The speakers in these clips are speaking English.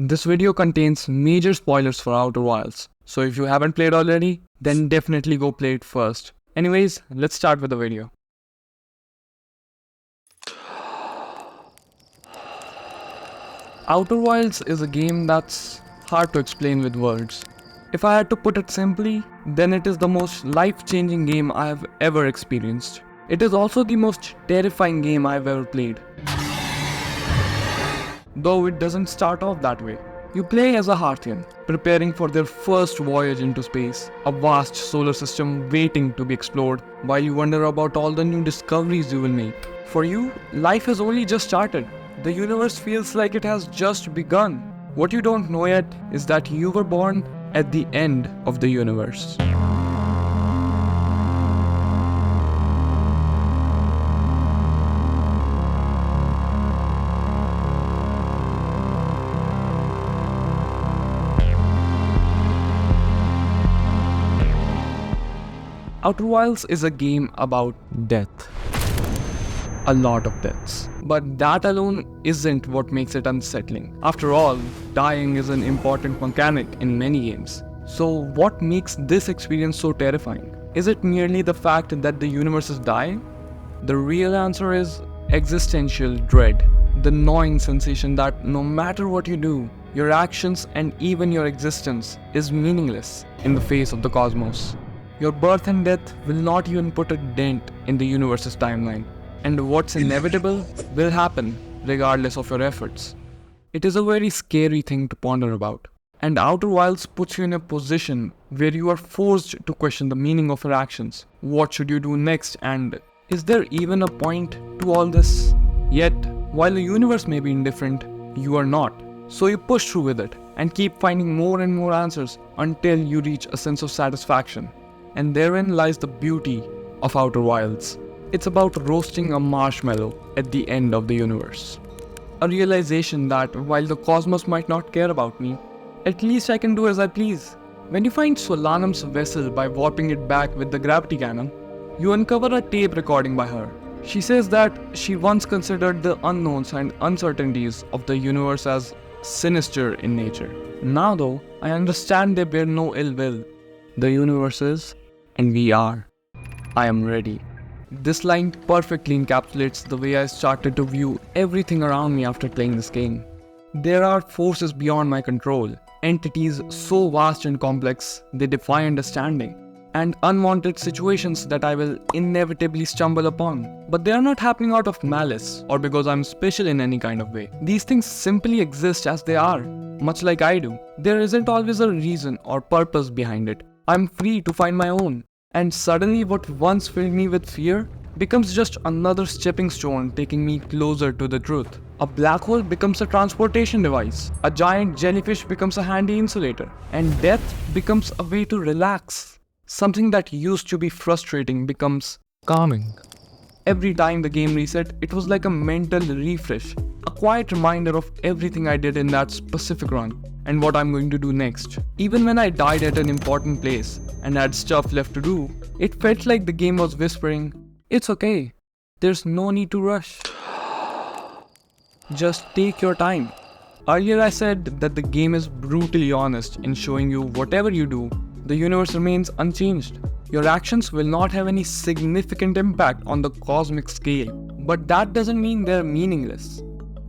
This video contains major spoilers for Outer Wilds, so if you haven't played already, then definitely go play it first. Anyways, let's start with the video. Outer Wilds is a game that's hard to explain with words. If I had to put it simply, then it is the most life-changing game I have ever experienced. It is also the most terrifying game I have ever played. Though it doesn't start off that way. You play as a Hearthian, preparing for their first voyage into space, a vast solar system waiting to be explored, while you wonder about all the new discoveries you will make. For you, life has only just started. The universe feels like it has just begun. What you don't know yet is that you were born at the end of the universe. Outer Wilds is a game about death. A lot of deaths. But that alone isn't what makes it unsettling. After all, dying is an important mechanic in many games. So what makes this experience so terrifying? Is it merely the fact that the universe is dying? The real answer is existential dread. The gnawing sensation that no matter what you do, your actions and even your existence is meaningless in the face of the cosmos. Your birth and death will not even put a dent in the universe's timeline, and what's inevitable will happen regardless of your efforts. It is a very scary thing to ponder about, and Outer Wilds puts you in a position where you are forced to question the meaning of your actions. What should you do next, and is there even a point to all this? Yet, while the universe may be indifferent, you are not. So you push through with it and keep finding more and more answers until you reach a sense of satisfaction. And therein lies the beauty of Outer Wilds. It's about roasting a marshmallow at the end of the universe. A realization that while the cosmos might not care about me, at least I can do as I please. When you find Solanum's vessel by warping it back with the gravity cannon, you uncover a tape recording by her. She says that she once considered the unknowns and uncertainties of the universe as sinister in nature. Now though, I understand they bear no ill will. The universe is, and we are. I am ready. This line perfectly encapsulates the way I started to view everything around me after playing this game. There are forces beyond my control, entities so vast and complex they defy understanding, and unwanted situations that I will inevitably stumble upon. But they are not happening out of malice or because I'm special in any kind of way. These things simply exist as they are, much like I do. There isn't always a reason or purpose behind it. I'm free to find my own. And suddenly what once filled me with fear becomes just another stepping stone taking me closer to the truth. A black hole becomes a transportation device. A giant jellyfish becomes a handy insulator. And death becomes a way to relax. Something that used to be frustrating becomes calming. Every time the game reset, it was like a mental refresh. A quiet reminder of everything I did in that specific run and what I'm going to do next. Even when I died at an important place and had stuff left to do, it felt like the game was whispering, "It's okay. There's no need to rush. Just take your time." Earlier I said that the game is brutally honest in showing you whatever you do, the universe remains unchanged. Your actions will not have any significant impact on the cosmic scale, but that doesn't mean they're meaningless.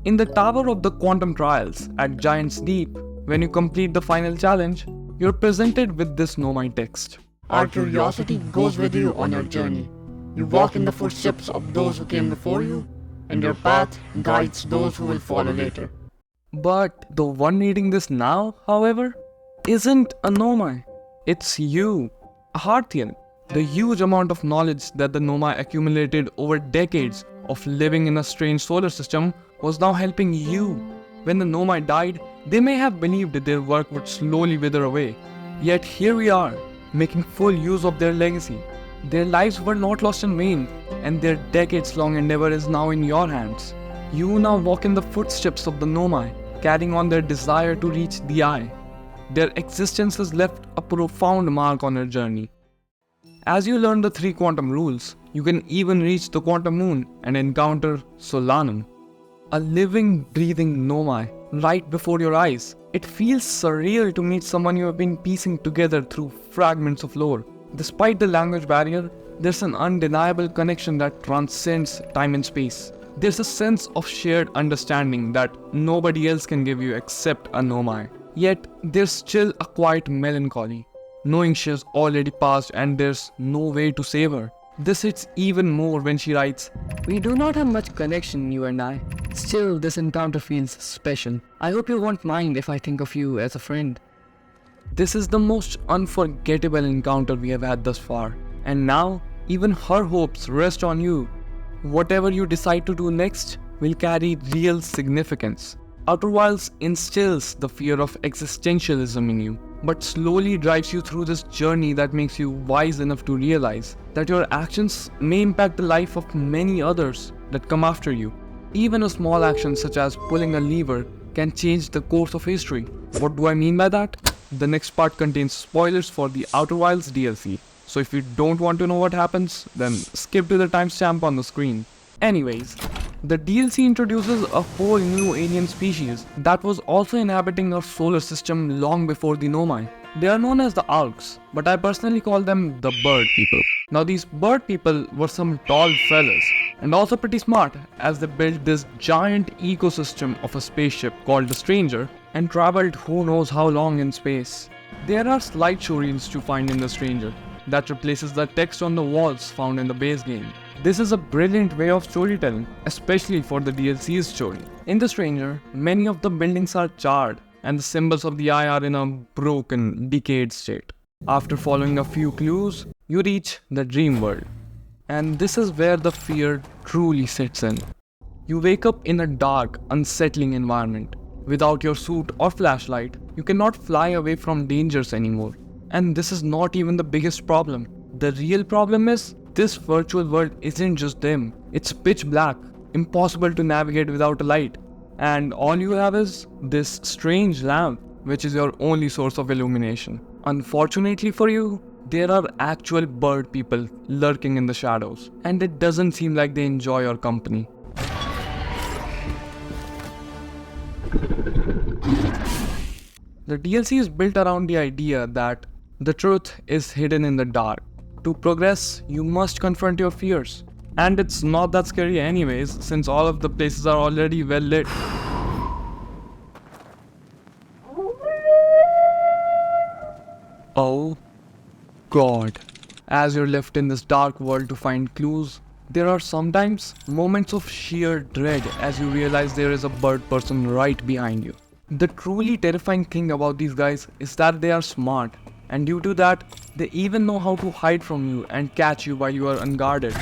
In the Tower of the Quantum Trials at Giant's Deep, when you complete the final challenge, you're presented with this Nomai text. Our curiosity goes with you on your journey. You walk in the footsteps of those who came before you, and your path guides those who will follow later. But the one reading this now, however, isn't a Nomai. It's you, a Hearthian. The huge amount of knowledge that the Nomai accumulated over decades of living in a strange solar system was now helping you. When the Nomai died, they may have believed that their work would slowly wither away. Yet here we are, making full use of their legacy. Their lives were not lost in vain, and their decades-long endeavor is now in your hands. You now walk in the footsteps of the Nomai, carrying on their desire to reach the Eye. Their existence has left a profound mark on your journey. As you learn the 3 quantum rules, you can even reach the quantum moon and encounter Solanum. a living, breathing Nomai right before your eyes. It feels surreal to meet someone you have been piecing together through fragments of lore. Despite the language barrier, there's an undeniable connection that transcends time and space. There's a sense of shared understanding that nobody else can give you except a Nomai. Yet, there's still a quiet melancholy, knowing she has already passed and there's no way to save her. This hits even more when she writes, "We do not have much connection, you and I. Still, this encounter feels special. I hope you won't mind if I think of you as a friend." This is the most unforgettable encounter we have had thus far. And now, even her hopes rest on you. Whatever you decide to do next will carry real significance. Outer Wilds instills the fear of existentialism in you, but slowly drives you through this journey that makes you wise enough to realize that your actions may impact the life of many others that come after you. Even a small action such as pulling a lever can change the course of history. What do I mean by that? The next part contains spoilers for the Outer Wilds DLC, so if you don't want to know what happens, then skip to the timestamp on the screen. Anyways, the DLC introduces a whole new alien species that was also inhabiting our solar system long before the Nomai. They are known as the Alks, but I personally call them the bird people. Now these bird people were some tall fellas, and also pretty smart, as they built this giant ecosystem of a spaceship called the Stranger and traveled who knows how long in space. There are slideshow reels to find in the Stranger that replaces the text on the walls found in the base game. This is a brilliant way of storytelling, especially for the DLC's story. In the Stranger, many of the buildings are charred and the symbols of the eye are in a broken, decayed state. After following a few clues, you reach the dream world. And this is where the fear truly sits in. You wake up in a dark, unsettling environment. Without your suit or flashlight, you cannot fly away from dangers anymore. And this is not even the biggest problem. The real problem is, this virtual world isn't just dim. It's pitch black, impossible to navigate without a light. And all you have is this strange lamp, which is your only source of illumination. Unfortunately for you, there are actual bird people lurking in the shadows, and it doesn't seem like they enjoy your company. The DLC is built around the idea that the truth is hidden in the dark. To progress, you must confront your fears. And it's not that scary anyways, since all of the places are already well lit. Oh God. As you're left in this dark world to find clues, there are sometimes moments of sheer dread as you realize there is a bird person right behind you. The truly terrifying thing about these guys is that they are smart, and due to that, they even know how to hide from you and catch you while you are unguarded.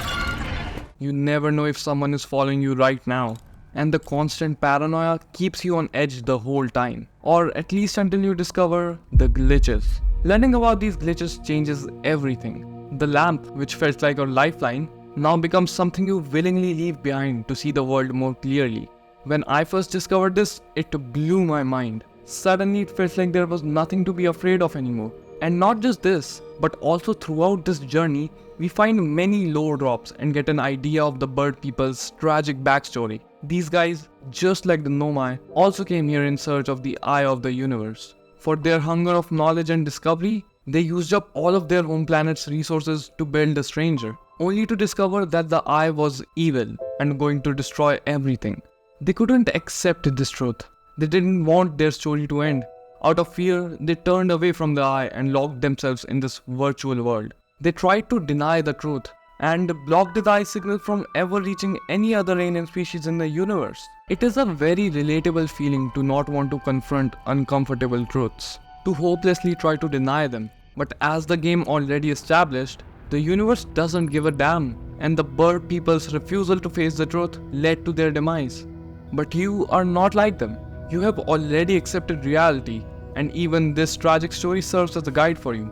You never know if someone is following you right now, and the constant paranoia keeps you on edge the whole time, or at least until you discover the glitches. Learning about these glitches changes everything. The lamp, which felt like your lifeline, now becomes something you willingly leave behind to see the world more clearly. When I first discovered this, it blew my mind. Suddenly it felt like there was nothing to be afraid of anymore. And not just this, but also throughout this journey, we find many lore drops and get an idea of the bird people's tragic backstory. These guys, just like the Nomai, also came here in search of the eye of the universe. For their hunger of knowledge and discovery, they used up all of their home planet's resources to build the Stranger, only to discover that the eye was evil and going to destroy everything. They couldn't accept this truth. They didn't want their story to end. Out of fear, they turned away from the eye and locked themselves in this virtual world. They tried to deny the truth and blocked the eye signal from ever reaching any other alien species in the universe. It is a very relatable feeling to not want to confront uncomfortable truths, to hopelessly try to deny them. But as the game already established, the universe doesn't give a damn, and the bird people's refusal to face the truth led to their demise. But you are not like them. You have already accepted reality, and even this tragic story serves as a guide for you.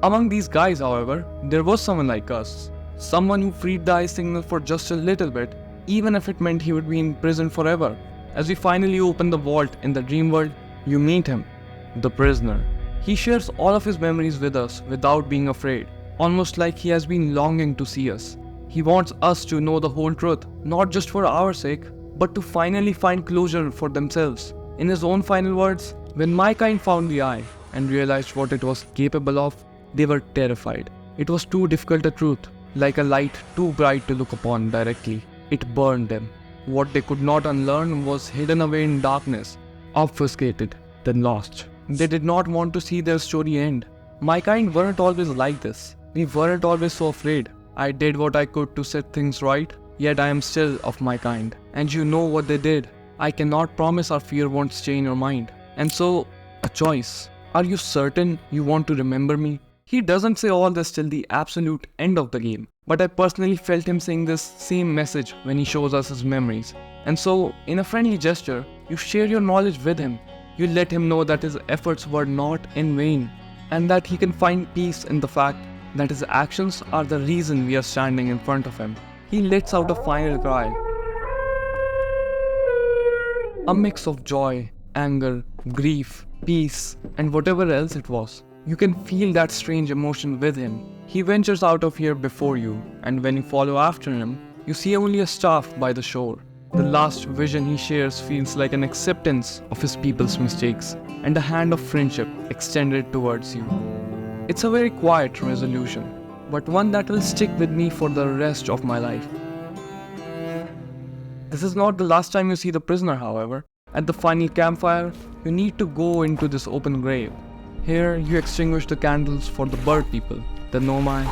Among these guys, however, there was someone like us. Someone who freed the eye signal for just a little bit, even if it meant he would be in prison forever. As we finally open the vault in the dream world, you meet him, the prisoner. He shares all of his memories with us without being afraid, almost like he has been longing to see us. He wants us to know the whole truth, not just for our sake, but to finally find closure for themselves. In his own final words, when my kind found the eye and realized what it was capable of, they were terrified. It was too difficult a truth, like a light too bright to look upon directly. It burned them. What they could not unlearn was hidden away in darkness, obfuscated, then lost. They did not want to see their story end. My kind weren't always like this. We weren't always so afraid. I did what I could to set things right, yet I am still of my kind. And you know what they did. I cannot promise our fear won't stay in your mind. And so, a choice. Are you certain you want to remember me? He doesn't say all this till the absolute end of the game, but I personally felt him saying this same message when he shows us his memories. And so, in a friendly gesture, you share your knowledge with him. You let him know that his efforts were not in vain, and that he can find peace in the fact that his actions are the reason we are standing in front of him. He lets out a final cry. A mix of joy, anger, grief, peace, and whatever else it was. You can feel that strange emotion with him. He ventures out of here before you, and when you follow after him, you see only a staff by the shore. The last vision he shares feels like an acceptance of his people's mistakes and a hand of friendship extended towards you. It's a very quiet resolution, but one that will stick with me for the rest of my life. This is not the last time you see the prisoner, however. At the final campfire, you need to go into this open grave. Here, you extinguish the candles for the bird people, the Nomai,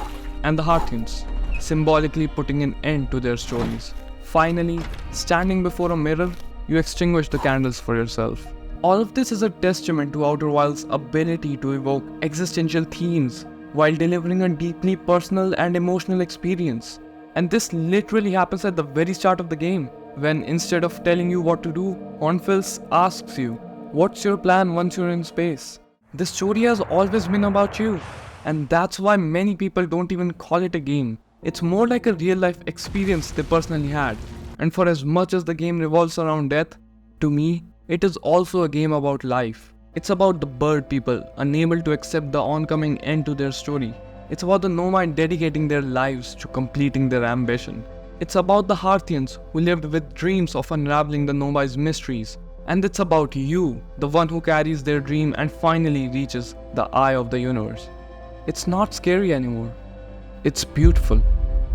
and the Hartians, symbolically putting an end to their stories. Finally, standing before a mirror, you extinguish the candles for yourself. All of this is a testament to Outer Wilds' ability to evoke existential themes while delivering a deeply personal and emotional experience. And this literally happens at the very start of the game, when instead of telling you what to do, Cornfils asks you, "What's your plan once you're in space?" This story has always been about you, and that's why many people don't even call it a game. It's more like a real-life experience they personally had. And for as much as the game revolves around death, to me, it is also a game about life. It's about the bird people unable to accept the oncoming end to their story. It's about the Nomai dedicating their lives to completing their ambition. It's about the Harthians who lived with dreams of unraveling the Nomai's mysteries. And it's about you, the one who carries their dream and finally reaches the eye of the universe. It's not scary anymore. It's beautiful.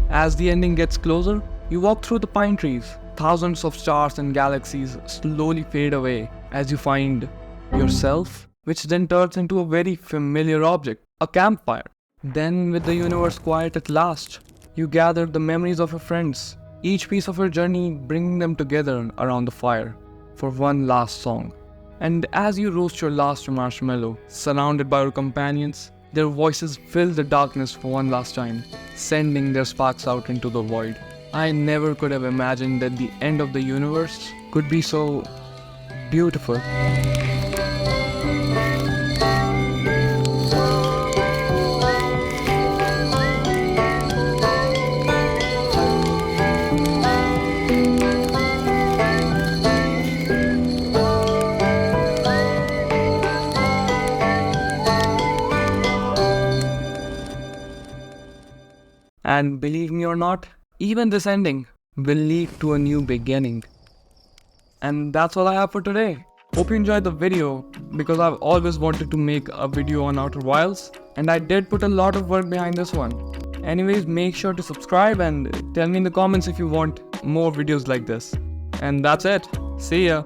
As the ending gets closer, you walk through the pine trees. Thousands of stars and galaxies slowly fade away as you find yourself, which then turns into a very familiar object, a campfire. Then, with the universe quiet at last, you gather the memories of your friends, each piece of your journey bringing them together around the fire for one last song. And as you roast your last marshmallow, surrounded by your companions, their voices fill the darkness for one last time, sending their sparks out into the void. I never could have imagined that the end of the universe could be so beautiful. And believe me or not, even this ending will lead to a new beginning. And that's all I have for today. Hope you enjoyed the video, because I've always wanted to make a video on Outer Wilds, and I did put a lot of work behind this one. Anyways, make sure to subscribe and tell me in the comments if you want more videos like this. And that's it. See ya.